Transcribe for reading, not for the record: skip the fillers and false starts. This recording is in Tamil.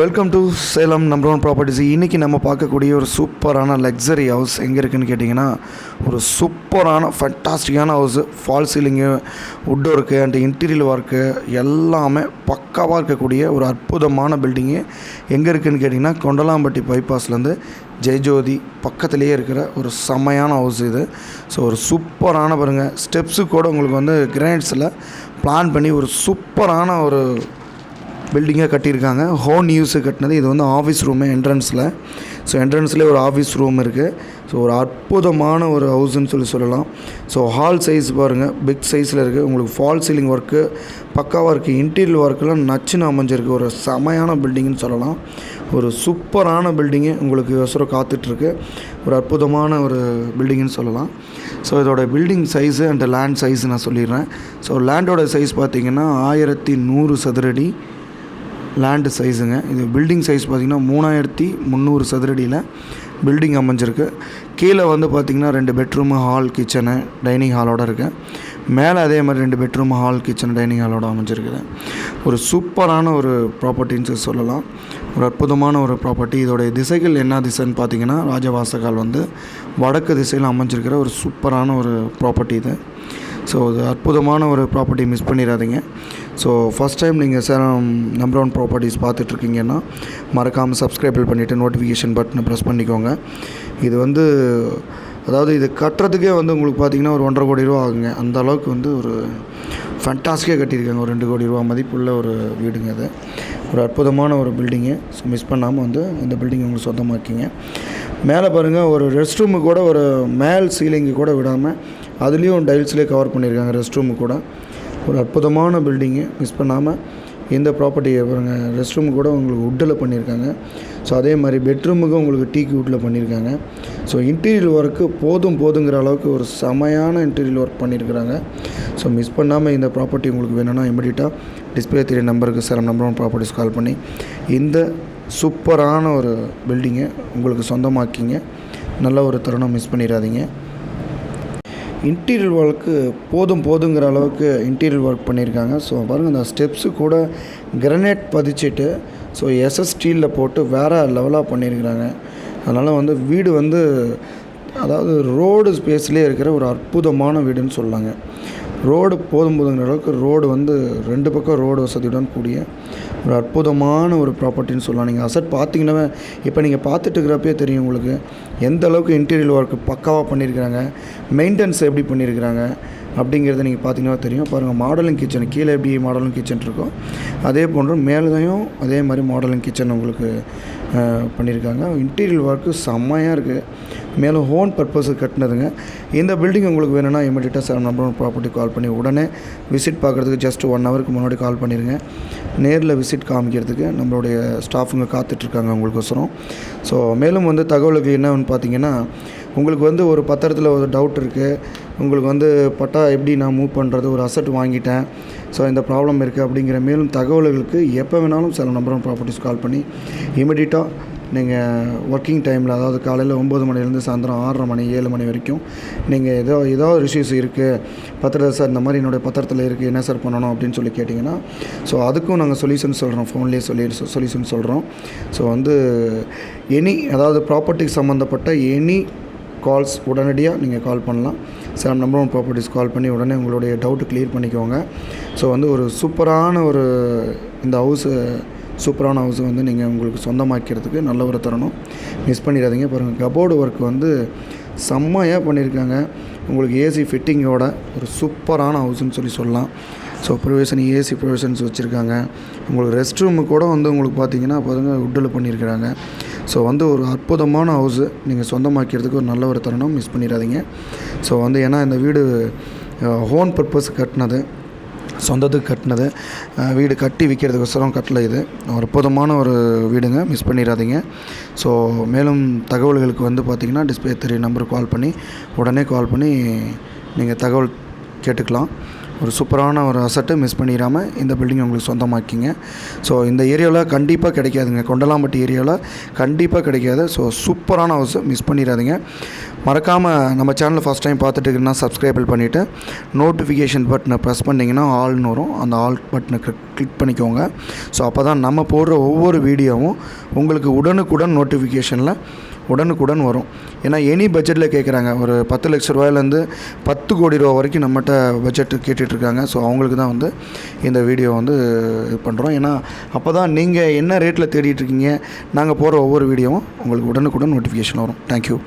Welcome to Salem number one properties. இன்றைக்கி நம்ம பார்க்கக்கூடிய ஒரு சூப்பரான லக்ஸரி ஹவுஸ் எங்கே இருக்குதுன்னு கேட்டிங்கன்னா, ஒரு சூப்பரான ஃபண்டாஸ்டிக்கான house. Fall ceiling, wood work and interior work எல்லாமே பக்காவாக இருக்கக்கூடிய ஒரு அற்புதமான பில்டிங்கு. எங்கே இருக்குதுன்னு கேட்டிங்கன்னா, கொண்டலாம்பட்டி பைபாஸ்லேருந்து ஜெயஜோதி பக்கத்துலேயே இருக்கிற ஒரு செம்மையான ஹவுஸ் இது. ஸோ ஒரு சூப்பரான பாருங்கள், ஸ்டெப்ஸு கூட உங்களுக்கு வந்து கிரானைட்ஸில் பிளான் பண்ணி ஒரு சூப்பரான ஒரு பில்டிங்காக கட்டியிருக்காங்க. ஹோன் யூஸு கட்டினது. இது வந்து ஆஃபீஸ் ரூமு என்ட்ரன்ஸில். ஸோ என்ட்ரன்ஸ்லேயே ஒரு ஆஃபீஸ் ரூம் இருக்குது. ஸோ ஒரு அற்புதமான ஒரு ஹவுஸுன்னு சொல்லலாம். ஸோ ஹால் சைஸ் பாருங்கள், பிக் சைஸில் இருக்குது. உங்களுக்கு ஃபால் சீலிங் ஒர்க்கு பக்காவாக இருக்குது. இன்டீரியர் ஒர்க்கெலாம் நச்சுன்னு அமைஞ்சிருக்கு. ஒரு செமையான பில்டிங்னு சொல்லலாம். ஒரு சூப்பரான பில்டிங்கு உங்களுக்கு யோசரம் காத்துட்ருக்கு. ஒரு அற்புதமான ஒரு பில்டிங்னு சொல்லலாம். ஸோ இதோட building size and land size நான் சொல்லிடுறேன். ஸோ லேண்டோட சைஸ் பார்த்திங்கன்னா 1100 சதுரடி லேண்டு சைஸுங்க. இது பில்டிங் சைஸ் பார்த்திங்கன்னா 3300 சதுரடியில் பில்டிங் அமைஞ்சிருக்கு. கீழே வந்து பார்த்திங்கன்னா 2 bedroom, hall, kitchen, dining hallowed இருக்குது. மேலே அதே மாதிரி 2 bedroom, hall, kitchen, dining hallowed அமைஞ்சிருக்குது. ஒரு சூப்பரான ஒரு ப்ராப்பர்ட்டின்னு சொல்லலாம். ஒரு அற்புதமான ஒரு ப்ராப்பர்ட்டி. இதோடைய திசைகள் என்ன திசைன்னு பார்த்திங்கன்னா, ராஜவாசகால் வந்து வடக்கு திசையில் அமைஞ்சிருக்கிற ஒரு சூப்பரான ஒரு ப்ராப்பர்ட்டி இது. ஸோ இது அற்புதமான ஒரு ப்ராப்பர்ட்டி, மிஸ் பண்ணிடாதீங்க. ஸோ ஃபஸ்ட் டைம் நீங்கள் சேலம் நம்பர் ஒன் ப்ராப்பர்ட்டிஸ் பார்த்துட்ருக்கீங்கன்னா மறக்காமல் சப்ஸ்கிரைபிள் பண்ணிவிட்டு நோட்டிஃபிகேஷன் பட்டனை ப்ரெஸ் பண்ணிக்கோங்க. இது வந்து அதாவது இது கட்டுறதுக்கே வந்து உங்களுக்கு பார்த்திங்கன்னா ஒரு 1.5 கோடி ரூபா ஆகுங்க. அந்த அளவுக்கு வந்து ஒரு ஃபேண்டாஸ்டிக்காக கட்டியிருக்காங்க. ஒரு 2 கோடி ரூபா மதிப்புள்ள ஒரு வீடுங்க அது. ஒரு அற்புதமான ஒரு பில்டிங்கு. ஸோ மிஸ் பண்ணாமல் வந்து இந்த பில்டிங் உங்களுக்கு சொந்தமாக்கிங்க. மேலே பாருங்கள், ஒரு ரெஸ்ட் ரூமு கூட ஒரு மேல் சீலிங்கு கூட விடாமல் அதுலேயும் டைல்ஸ்லேயே கவர் பண்ணியிருக்காங்க ரெஸ்ட் ரூமு கூட. ஒரு அற்புதமான பில்டிங்கு, மிஸ் பண்ணாமல் இந்த ப்ராப்பர்ட்டியை பாருங்கள். ரெஸ்ட் ரூமு கூட உங்களுக்கு வுட்டில் பண்ணியிருக்காங்க. ஸோ அதே மாதிரி பெட்ரூமுக்கும் உங்களுக்கு டீக்கு வுட்டில் பண்ணியிருக்காங்க. ஸோ இன்டீரியர் ஒர்க்கு போதுங்கிற அளவுக்கு ஒரு செமையான இன்டீரியர் ஒர்க் பண்ணியிருக்கிறாங்க. ஸோ மிஸ் பண்ணாமல் இந்த ப்ராப்பர்ட்டி உங்களுக்கு வேணும்னா இமிடியட்டாக டிஸ்பிளே தெரிய நம்பருக்கு சேலம் நம்பர் ஒன் ப்ராப்பர்ட்டிஸ் கால் பண்ணி இந்த சூப்பரான ஒரு பில்டிங்கை உங்களுக்கு சொந்தமாக்கிங்க. நல்ல ஒரு தருணம், மிஸ் பண்ணிடாதீங்க. இன்டீரியர் ஒர்க்கு போதுங்கிற அளவுக்கு இன்டீரியர் ஒர்க் பண்ணியிருக்காங்க. ஸோ பாருங்கள், அந்த ஸ்டெப்ஸு கூட கிரனைட் பதிச்சிட்டு ஸோ எஸ்எஸ் ஸ்டீலில் போட்டு வேறு லெவலாக பண்ணியிருக்கிறாங்க. அதனால் வந்து வீடு வந்து அதாவது ரோடு ஸ்பேஸ்லேயே இருக்கிற ஒரு அற்புதமான வீடுன்னு சொல்லாங்க. ரோடு போதுங்கிற அளவுக்கு ரோடு வந்து 2 பக்கம் ரோடு வசதியுடன் கூடிய ஒரு அற்புதமான ஒரு ப்ராப்பர்ட்டின்னு சொல்லலாம். நீங்கள் அசட் பார்த்தீங்கன்னா இப்போ நீங்கள் பார்த்துட்டு இருக்கிறப்பே தெரியும் உங்களுக்கு எந்த அளவுக்கு இன்டீரியர் ஒர்க்கு பக்காவாக பண்ணியிருக்கிறாங்க, மெயின்டெனன்ஸ் எப்படி பண்ணியிருக்கிறாங்க அப்படிங்கிறத நீங்கள் பார்த்தீங்கன்னா தெரியும். பாருங்கள், மாடலிங் கிச்சன் கீழே எப்படி மாடலிங் கிச்சன் இருக்கும், அதே போன்று மேலேயும் அதே மாதிரி மாடலிங் கிச்சன் உங்களுக்கு பண்ணியிருக்காங்க. இன்டீரியர் ஒர்க்கு செம்மையாக இருக்குது. மேலே ஹோன் பர்பஸுக்கு கட்டினதுங்க. இந்த பில்டிங் உங்களுக்கு வேணும்னா இமீடியட்டாக சேலம் நம்பர் ஒன் ப்ராப்பர்ட்டி கால் பண்ணி உடனே விசிட் பார்க்குறதுக்கு ஜஸ்ட் 1 ஹவருக்கு முன்னாடி கால் பண்ணிடுங்க. நேரில் விசிட் காமிக்கிறதுக்கு நம்மளுடைய ஸ்டாஃபுங்க காத்துட்ருக்காங்க உங்களுக்கோசரம். ஸோ மேலும் வந்து தகவலுக்கு என்னன்னு பார்த்தீங்கன்னா, உங்களுக்கு வந்து ஒரு பத்திரத்தில் ஒரு டவுட் இருக்குது, உங்களுக்கு வந்து பட்டா எப்படி நான் மூவ் பண்ணுறது, ஒரு அசட் வாங்கிட்டேன், ஸோ இந்த ப்ராப்ளம் இருக்குது அப்படிங்கிற மேலும் தகவல்களுக்கு எப்போ வேணாலும் சேலம் நம்பர் ஒன் ப்ராப்பர்ட்டிஸ் கால் பண்ணி இமீடியட்டாக நீங்கள் ஒர்க்கிங் டைமில், அதாவது காலையில் 9 மணிலேருந்து சாயந்தரம் 6:30 மணி 7 மணி வரைக்கும் நீங்கள் ஏதாவது இஷ்யூஸ் இருக்குது, பத்திரத்தை சார் இந்த மாதிரி என்னுடைய பத்திரத்தில் இருக்குது, என்ன சார் பண்ணணும் அப்படின்னு சொல்லி கேட்டிங்கன்னா, ஸோ அதுக்கும் நாங்கள் சொல்யூஷன் சொல்கிறோம். ஃபோன்லேயே சொல்யூஷன் சொல்கிறோம். ஸோ வந்து அதாவது ப்ராப்பர்ட்டிக்கு சம்மந்தப்பட்ட கால்ஸ் உடனடியாக நீங்கள் கால் பண்ணலாம். சேலம் நம்பர் ஒன் ப்ராப்பர்ட்டிஸ் கால் பண்ணி உடனே உங்களுடைய டவுட்டு கிளியர் பண்ணிக்கோங்க. ஸோ வந்து ஒரு சூப்பரான ஒரு இந்த சூப்பரான ஹவுஸு வந்து நீங்கள் உங்களுக்கு சொந்தமாக்கிறதுக்கு நல்ல ஒரு தருணம், மிஸ் பண்ணிடாதீங்க. பாருங்கள், கபோர்டு ஒர்க் வந்து செம்மையாக பண்ணியிருக்காங்க. உங்களுக்கு ஏசி ஃபிட்டிங்கோட ஒரு சூப்பரான ஹவுஸுன்னு சொல்லலாம். ஸோ ஏசி ப்ரொவிஷன்ஸ் வச்சுருக்காங்க. உங்களுக்கு ரெஸ்ட் ரூமு கூட வந்து உங்களுக்கு பார்த்தீங்கன்னா பாருங்கள் வுட்டில் பண்ணியிருக்கிறாங்க. ஸோ வந்து ஒரு அற்புதமான ஹவுஸு நீங்கள் சொந்தமாக்கிறதுக்கு ஒரு நல்ல ஒரு தருணம், மிஸ் பண்ணிடாதீங்க. ஸோ வந்து ஏன்னா இந்த வீடு ஹோன் பர்பஸ் கட்டினது, சொந்தத்துக்கு கட்டினது, வீடு கட்டி விற்கிறதுக்கோசரம் கட்டலை. இது ஒரு அற்புதமான ஒரு வீடுங்க, மிஸ் பண்ணிடாதீங்க. ஸோ மேலும் தகவல்களுக்கு வந்து பார்த்திங்கன்னா டிஸ்பிளே தெரிய நம்பருக்கு உடனே கால் பண்ணி நீங்கள் தகவல் கேட்டுக்கலாம். ஒரு சூப்பரான ஒரு அசட்டை மிஸ் பண்ணிடாமல் இந்த பில்டிங் உங்களுக்கு சொந்தமாக்கிங்க. ஸோ இந்த ஏரியாவில் கண்டிப்பாக கிடைக்காதுங்க, கொண்டலாம்பட்டி ஏரியாவில் கண்டிப்பாக கிடைக்காது. ஸோ சூப்பரான ஹவுஸு, மிஸ் பண்ணிடாதீங்க. மறக்காமல் நம்ம சேனலை ஃபஸ்ட் டைம் பார்த்துட்டு இருக்குன்னா சப்ஸ்கிரைபிள் பண்ணிவிட்டு நோட்டிஃபிகேஷன் பட்டனை ப்ரெஸ் பண்ணிங்கன்னா ஆல்னு வரும், அந்த ஆல் பட்டனை கிளிக் பண்ணிக்கோங்க. ஸோ அப்போ தான் நம்ம போடுற ஒவ்வொரு வீடியோவும் உங்களுக்கு உடனுக்குடன் நோட்டிஃபிகேஷனில் உடனுக்குடன் வரும். ஏன்னா எனி பட்ஜெட்டில் கேட்குறாங்க, ஒரு 10 லட்ச ரூபாயிலேருந்து 10 கோடி ரூபா வரைக்கும் நம்மகிட்ட பட்ஜெட்டு கேட்டுட்ருக்காங்க. ஸோ அவங்களுக்கு தான் வந்து இந்த வீடியோ வந்து இது பண்ணுறோம். ஏன்னா அப்போ தான் நீங்கள் என்ன ரேட்டில் தேடிட்டுருக்கீங்க, நாங்கள் போடுற ஒவ்வொரு வீடியோவும் உங்களுக்கு உடனுக்குடன் நோட்டிஃபிகேஷன் வரும். தேங்க்யூ.